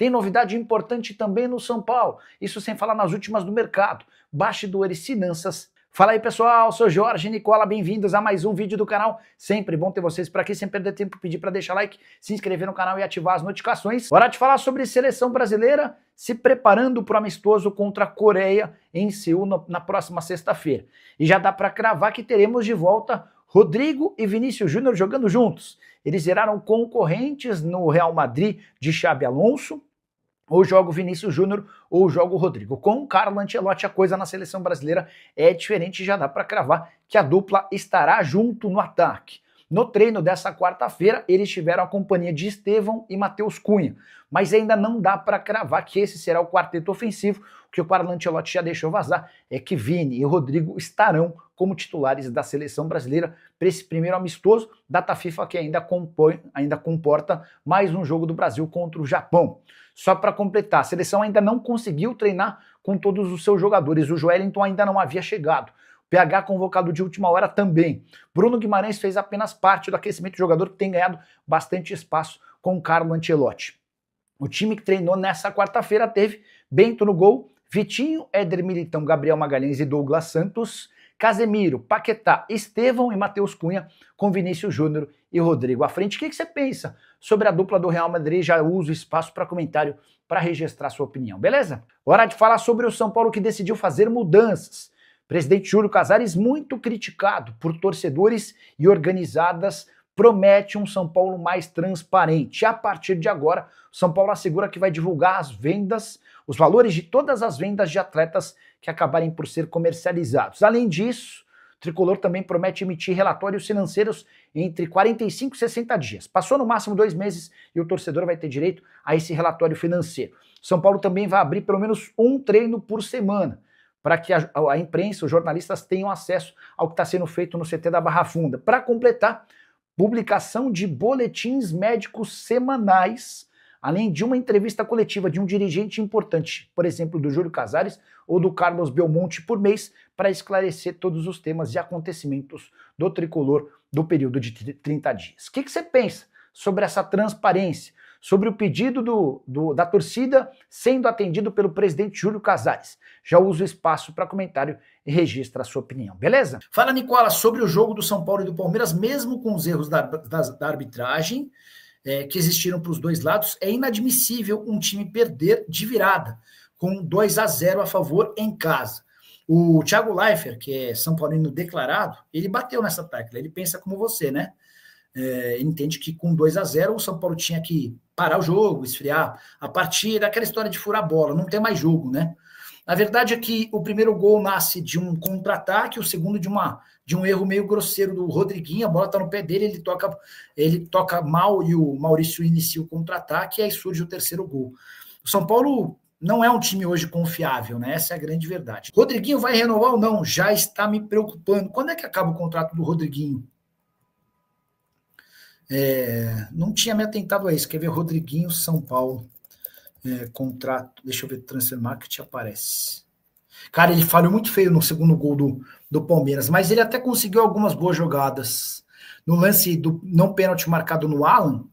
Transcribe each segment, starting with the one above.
Tem novidade importante também no São Paulo, isso sem falar nas últimas do mercado, bastidores, finanças. Fala aí pessoal, sou Jorge Nicola, bem-vindos a mais um vídeo do canal. Sempre bom ter vocês por aqui, sem perder tempo, pedir para deixar like, se inscrever no canal e ativar as notificações. Hora de falar sobre seleção brasileira se preparando para o amistoso contra a Coreia em Seul na próxima sexta-feira. E já dá para cravar que teremos de volta Rodrigo e Vinícius Júnior jogando juntos. Eles viraram concorrentes no Real Madrid de Xabi Alonso. Ou joga o Vinícius Júnior ou joga o Rodrigo. Com o Carlo Ancelotti a coisa na seleção brasileira é diferente, já dá para cravar que a dupla estará junto no ataque. No treino dessa quarta-feira, eles tiveram a companhia de Estevão e Matheus Cunha, mas ainda não dá para cravar que esse será o quarteto ofensivo. O que o Carlo Ancelotti já deixou vazar é que Vini e Rodrigo estarão como titulares da seleção brasileira para esse primeiro amistoso, data FIFA que ainda comporta mais um jogo do Brasil contra o Japão. Só para completar, a seleção ainda não conseguiu treinar com todos os seus jogadores. O Joelinton ainda não havia chegado. O PH convocado de última hora também. Bruno Guimarães fez apenas parte do aquecimento, jogador que tem ganhado bastante espaço com o Carlo Ancelotti. O time que treinou nessa quarta-feira teve Bento no gol, Vitinho, Éder Militão, Gabriel Magalhães e Douglas Santos, Casemiro, Paquetá, Estevão e Matheus Cunha, com Vinícius Júnior e Rodrigo à frente. O que você pensa sobre a dupla do Real Madrid? Já uso o espaço para comentário para registrar sua opinião, beleza? Hora de falar sobre o São Paulo que decidiu fazer mudanças. Presidente Júlio Casares, muito criticado por torcedores e organizadas, promete um São Paulo mais transparente. A partir de agora, o São Paulo assegura que vai divulgar as vendas, os valores de todas as vendas de atletas que acabarem por ser comercializados. Além disso, o Tricolor também promete emitir relatórios financeiros entre 45 e 60 dias. Passou no máximo 2 meses e o torcedor vai ter direito a esse relatório financeiro. São Paulo também vai abrir pelo menos um treino por semana, para que a imprensa, os jornalistas tenham acesso ao que está sendo feito no CT da Barra Funda. Para completar, publicação de boletins médicos semanais, além de uma entrevista coletiva de um dirigente importante, por exemplo, do Júlio Casares ou do Carlos Belmonte por mês, para esclarecer todos os temas e acontecimentos do Tricolor do período de 30 dias. O que você pensa sobre essa transparência, sobre o pedido da torcida sendo atendido pelo presidente Júlio Casares? Já uso o espaço para comentário e registra a sua opinião, beleza? Fala, Nicola, sobre o jogo do São Paulo e do Palmeiras, mesmo com os erros da arbitragem, que existiram para os dois lados, é inadmissível um time perder de virada, com 2-0 a favor em casa. O Thiago Leifert, que é São Paulino declarado, ele bateu nessa tecla, ele pensa como você, né? Ele entende que com 2-0 o São Paulo tinha que parar o jogo, esfriar a partida, aquela história de furar a bola, não tem mais jogo, né? A verdade é que o primeiro gol nasce de um contra-ataque, o segundo de um erro meio grosseiro do Rodriguinho, a bola está no pé dele, ele toca mal e o Maurício inicia o contra-ataque e aí surge o terceiro gol. O São Paulo não é um time hoje confiável, né? Essa é a grande verdade. Rodriguinho vai renovar ou não? Já está me preocupando. Quando é que acaba o contrato do Rodriguinho? Não tinha me atentado a isso. Quer ver Rodriguinho, São Paulo? Contrato, deixa eu ver, Transfer Market aparece. Cara, ele falhou muito feio no segundo gol do Palmeiras, mas ele até conseguiu algumas boas jogadas. No lance do não pênalti marcado no Alan,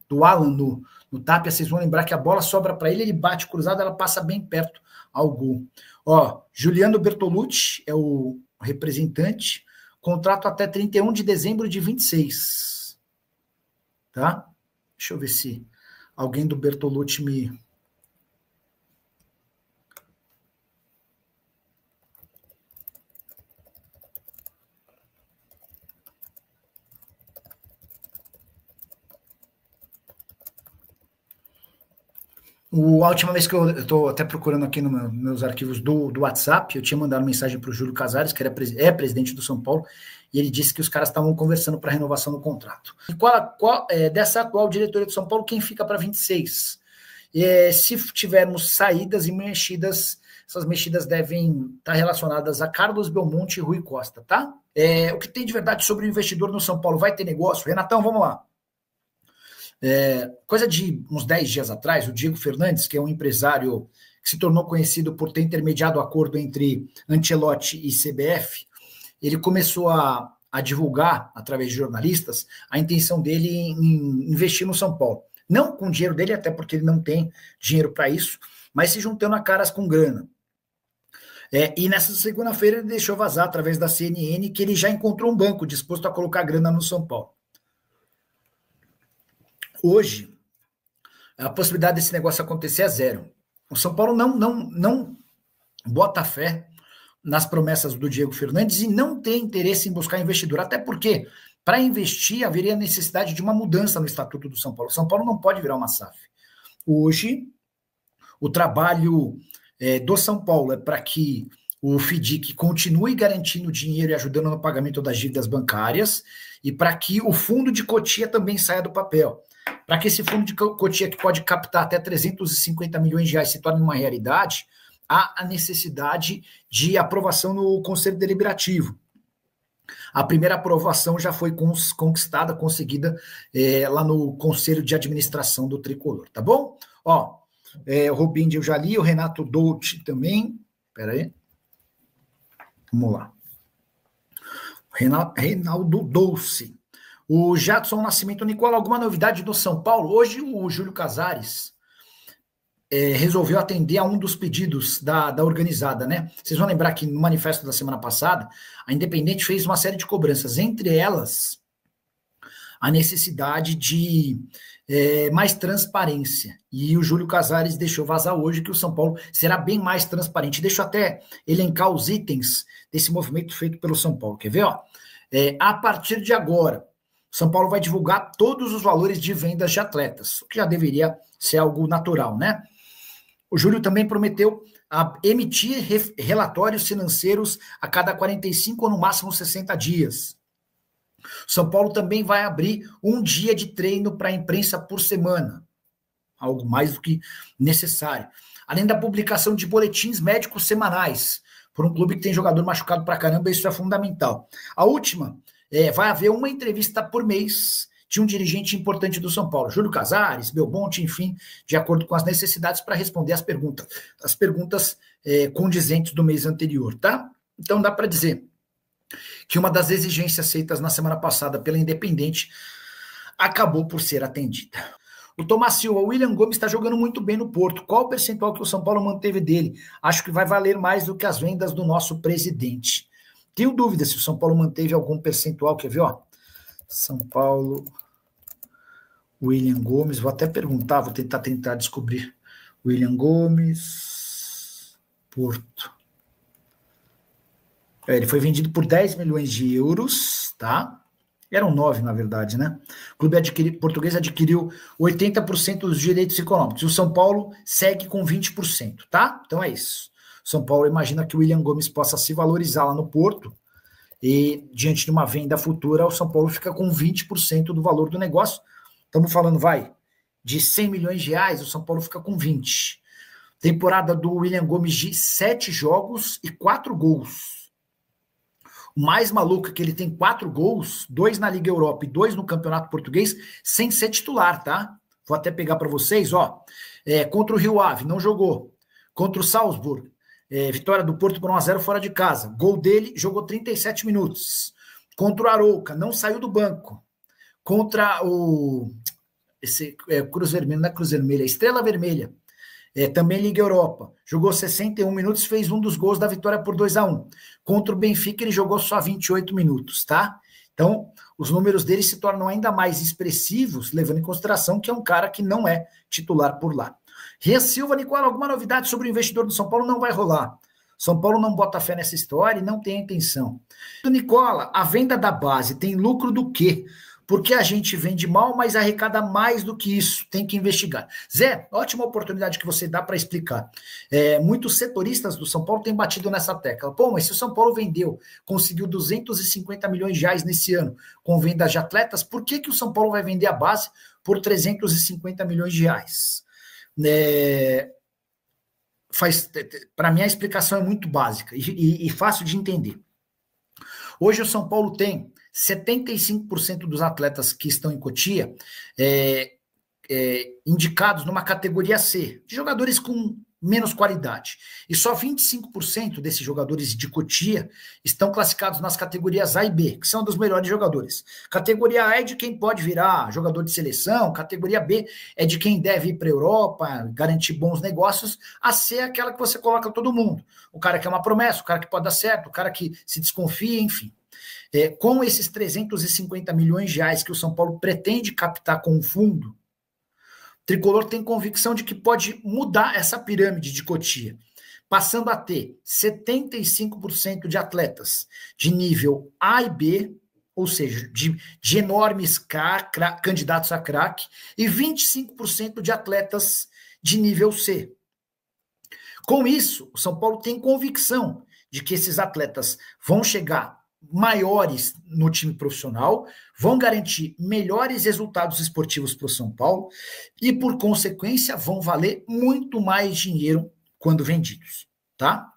no Tapia, vocês vão lembrar que a bola sobra para ele, ele bate cruzado, ela passa bem perto ao gol. Ó, Juliano Bertolucci é o representante, contrato até 31 de dezembro de 26. Tá? Deixa eu ver se alguém do Bertolucci me... A última vez que eu estou até procurando aqui nos meus arquivos do WhatsApp, eu tinha mandado mensagem para o Júlio Casares, que é presidente do São Paulo, e ele disse que os caras estavam conversando para a renovação do contrato. E dessa atual diretoria do São Paulo, quem fica para 26? Se tivermos saídas e mexidas, essas mexidas devem estar relacionadas a Carlos Belmonte e Rui Costa, tá? O que tem de verdade sobre o investidor no São Paulo? Vai ter negócio? Renatão, vamos lá. Coisa de uns 10 dias atrás, o Diego Fernandes, que é um empresário que se tornou conhecido por ter intermediado o acordo entre Ancelotti e CBF, ele começou a divulgar, através de jornalistas, a intenção dele em investir no São Paulo. não com o dinheiro dele, até porque ele não tem dinheiro para isso, mas se juntando a caras com grana. E nessa segunda-feira ele deixou vazar através da CNN que ele já encontrou um banco disposto a colocar grana no São Paulo. Hoje, a possibilidade desse negócio acontecer é zero. O São Paulo não bota fé nas promessas do Diego Fernandes e não tem interesse em buscar investidor, até porque para investir haveria necessidade de uma mudança no Estatuto do São Paulo. O São Paulo não pode virar uma SAF. Hoje, o trabalho do São Paulo é para que o FIDIC continue garantindo dinheiro e ajudando no pagamento das dívidas bancárias e para que o fundo de Cotia também saia do papel. Para que esse fundo de Cotia, que pode captar até 350 milhões de reais, se torne uma realidade, há a necessidade de aprovação no Conselho Deliberativo. A primeira aprovação já foi conquistada, conseguida lá no Conselho de Administração do Tricolor, tá bom? Ó, o Rubinho eu já li, o Renato Dolce também. Espera aí. Vamos lá. Reinaldo Dolce. O Jadson Nascimento. Nicola, alguma novidade do São Paulo? Hoje o Júlio Casares resolveu atender a um dos pedidos da organizada, né? Vocês vão lembrar que no manifesto da semana passada, a Independente fez uma série de cobranças, entre elas a necessidade de mais transparência. E o Júlio Casares deixou vazar hoje que o São Paulo será bem mais transparente. Deixa eu até elencar os itens desse movimento feito pelo São Paulo. Quer ver? Ó? A partir de agora, o São Paulo vai divulgar todos os valores de vendas de atletas, o que já deveria ser algo natural, né? O Júlio também prometeu emitir relatórios financeiros a cada 45 ou no máximo 60 dias. São Paulo também vai abrir um dia de treino para a imprensa por semana, algo mais do que necessário. Além da publicação de boletins médicos semanais, por um clube que tem jogador machucado pra caramba, isso é fundamental. A última, vai haver uma entrevista por mês de um dirigente importante do São Paulo, Júlio Casares, Belmonte, enfim, de acordo com as necessidades para responder as perguntas condizentes do mês anterior, tá? Então dá para dizer que uma das exigências feitas na semana passada pela Independente acabou por ser atendida. O Tomás Silva, o William Gomes está jogando muito bem no Porto. Qual o percentual que o São Paulo manteve dele? Acho que vai valer mais do que as vendas do nosso presidente. Tenho dúvida se o São Paulo manteve algum percentual. Quer ver? Ó? São Paulo, William Gomes. Vou até perguntar, vou tentar descobrir. William Gomes, Porto. Ele foi vendido por 10 milhões de euros, tá? Eram 9, na verdade, né? O clube português adquiriu 80% dos direitos econômicos. E o São Paulo segue com 20%, tá? Então é isso. O São Paulo imagina que o William Gomes possa se valorizar lá no Porto e, diante de uma venda futura, o São Paulo fica com 20% do valor do negócio. Estamos falando, de 100 milhões de reais, o São Paulo fica com 20. Temporada do William Gomes de 7 jogos e 4 gols. O mais maluco é que ele tem 4 gols, 2 na Liga Europa e 2 no Campeonato Português, sem ser titular, tá? Vou até pegar para vocês, ó. Contra o Rio Ave, não jogou. Contra o Salzburg, vitória do Porto por 1-0 fora de casa. Gol dele, jogou 37 minutos. Contra o Arouca, não saiu do banco. Contra o Cruz Vermelha, não é Cruz Vermelha, Estrela Vermelha. Também Liga Europa. Jogou 61 minutos, fez um dos gols da vitória por 2-1. Contra o Benfica, ele jogou só 28 minutos, tá? Então, os números dele se tornam ainda mais expressivos, levando em consideração que é um cara que não é titular por lá. Rian Silva, Nicola, alguma novidade sobre o investidor do São Paulo? Não vai rolar. São Paulo não bota fé nessa história e não tem a intenção. Nicola, a venda da base tem lucro do quê? Porque a gente vende mal, mas arrecada mais do que isso. Tem que investigar. Zé, ótima oportunidade que você dá para explicar. Muitos setoristas do São Paulo têm batido nessa tecla. Pô, mas se o São Paulo conseguiu 250 milhões de reais nesse ano com vendas de atletas, por que o São Paulo vai vender a base por 350 milhões de reais? Para mim, a explicação é muito básica e fácil de entender. Hoje o São Paulo tem 75% dos atletas que estão em Cotia indicados numa categoria C, de jogadores com menos qualidade. E só 25% desses jogadores de Cotia estão classificados nas categorias A e B, que são dos melhores jogadores. Categoria A é de quem pode virar jogador de seleção, categoria B é de quem deve ir para a Europa, garantir bons negócios, a C é aquela que você coloca todo mundo. O cara que é uma promessa, o cara que pode dar certo, o cara que se desconfia, enfim. Com esses 350 milhões de reais que o São Paulo pretende captar com o fundo, o Tricolor tem convicção de que pode mudar essa pirâmide de Cotia, passando a ter 75% de atletas de nível A e B, ou seja, de enormes candidatos a craque, e 25% de atletas de nível C. Com isso, o São Paulo tem convicção de que esses atletas vão chegar maiores no time profissional, vão garantir melhores resultados esportivos para o São Paulo e, por consequência, vão valer muito mais dinheiro quando vendidos, tá?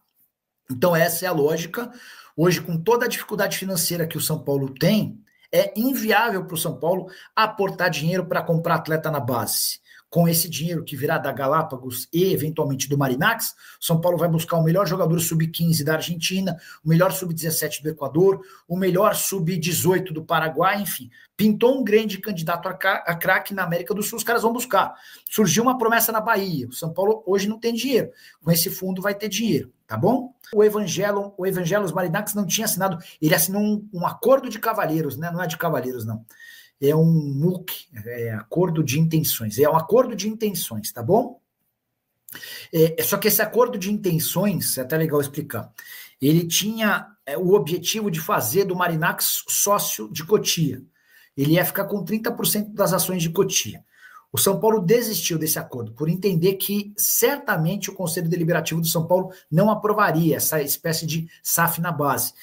Então essa é a lógica. Hoje, com toda a dificuldade financeira que o São Paulo tem, é inviável para o São Paulo aportar dinheiro para comprar atleta na base. Com esse dinheiro que virá da Galápagos e, eventualmente, do Marinax, o São Paulo vai buscar o melhor jogador sub-15 da Argentina, o melhor sub-17 do Equador, o melhor sub-18 do Paraguai, enfim. Pintou um grande candidato a craque na América do Sul, os caras vão buscar. Surgiu uma promessa na Bahia, o São Paulo hoje não tem dinheiro. Com esse fundo vai ter dinheiro, tá bom? O Evangelos Marinax não tinha assinado, ele assinou um acordo de cavalheiros, né? Não é de cavalheiros, não. É um MUC, acordo de intenções. É um acordo de intenções, tá bom? Só que esse acordo de intenções, é até legal explicar, ele tinha o objetivo de fazer do Marinax sócio de Cotia. Ele ia ficar com 30% das ações de Cotia. O São Paulo desistiu desse acordo, por entender que certamente o Conselho Deliberativo do São Paulo não aprovaria essa espécie de SAF na base.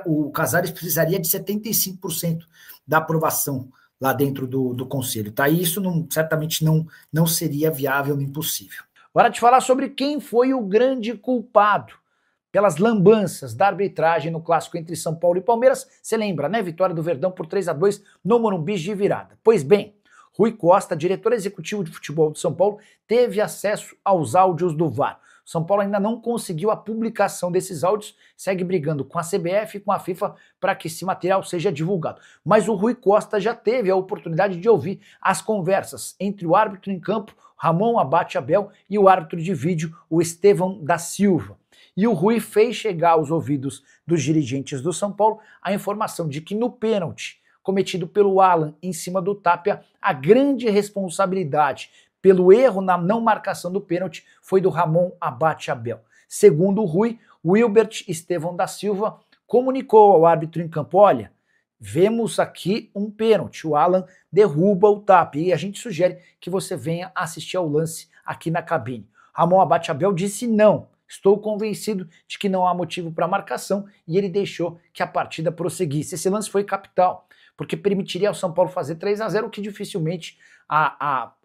O Casares precisaria de 75% da aprovação lá dentro do Conselho, tá? E isso certamente não seria viável nem possível. Hora de falar sobre quem foi o grande culpado pelas lambanças da arbitragem no clássico entre São Paulo e Palmeiras. Você lembra, né? Vitória do Verdão por 3-2 no Morumbi de virada. Pois bem, Rui Costa, diretor executivo de futebol do São Paulo, teve acesso aos áudios do VAR. O São Paulo ainda não conseguiu a publicação desses áudios, segue brigando com a CBF e com a FIFA para que esse material seja divulgado. Mas o Rui Costa já teve a oportunidade de ouvir as conversas entre o árbitro em campo, Ramon Abate Abel, e o árbitro de vídeo, o Estevão da Silva. E o Rui fez chegar aos ouvidos dos dirigentes do São Paulo a informação de que no pênalti cometido pelo Alan em cima do Tapia, a grande responsabilidade pelo erro na não marcação do pênalti foi do Ramon Abate Abel. Segundo o Rui, o Wilbert Estevão da Silva comunicou ao árbitro em campo: olha, vemos aqui um pênalti, o Alan derruba o Tapia e a gente sugere que você venha assistir ao lance aqui na cabine. Ramon Abate Abel disse não. Estou convencido de que não há motivo para marcação e ele deixou que a partida prosseguisse. Esse lance foi capital, porque permitiria ao São Paulo fazer 3-0, o que dificilmente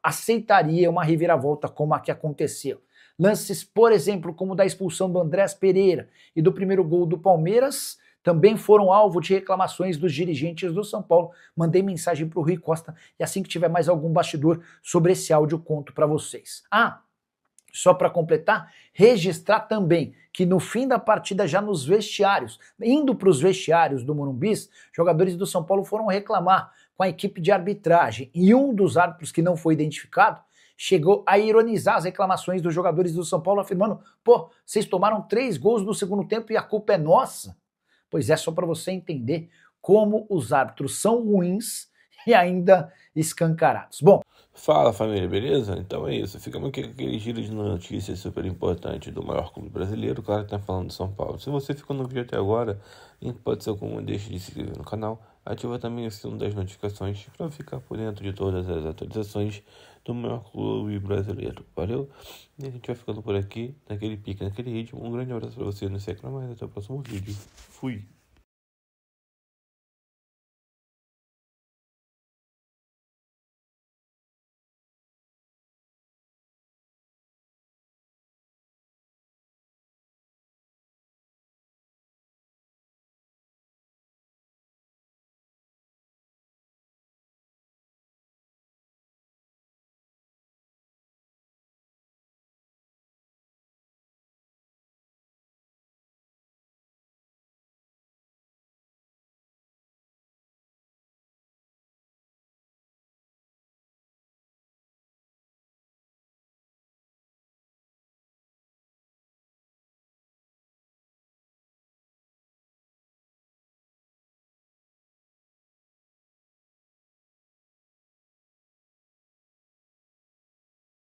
aceitaria uma reviravolta como a que aconteceu. Lances, por exemplo, como o da expulsão do Andrés Pereira e do primeiro gol do Palmeiras, também foram alvo de reclamações dos dirigentes do São Paulo. Mandei mensagem para o Rui Costa e assim que tiver mais algum bastidor sobre esse áudio, conto para vocês. Só para completar, registrar também que no fim da partida, já nos vestiários, indo para os vestiários do Morumbi, jogadores do São Paulo foram reclamar com a equipe de arbitragem e um dos árbitros, que não foi identificado, chegou a ironizar as reclamações dos jogadores do São Paulo, afirmando: pô, vocês tomaram 3 gols no segundo tempo e a culpa é nossa? Pois é, só para você entender como os árbitros são ruins e ainda escancarados. Bom, fala família, beleza? Então é isso, ficamos aqui com aquele giro de notícias super importante do maior clube brasileiro, claro que tá falando de São Paulo. Se você ficou no vídeo até agora, pode ser comum, deixe de se inscrever no canal, ativa também o sino das notificações para ficar por dentro de todas as atualizações do maior clube brasileiro, valeu? E a gente vai ficando por aqui, naquele pique, naquele ritmo. Um grande abraço para você, não se reclamar mais, até o próximo vídeo. Fui!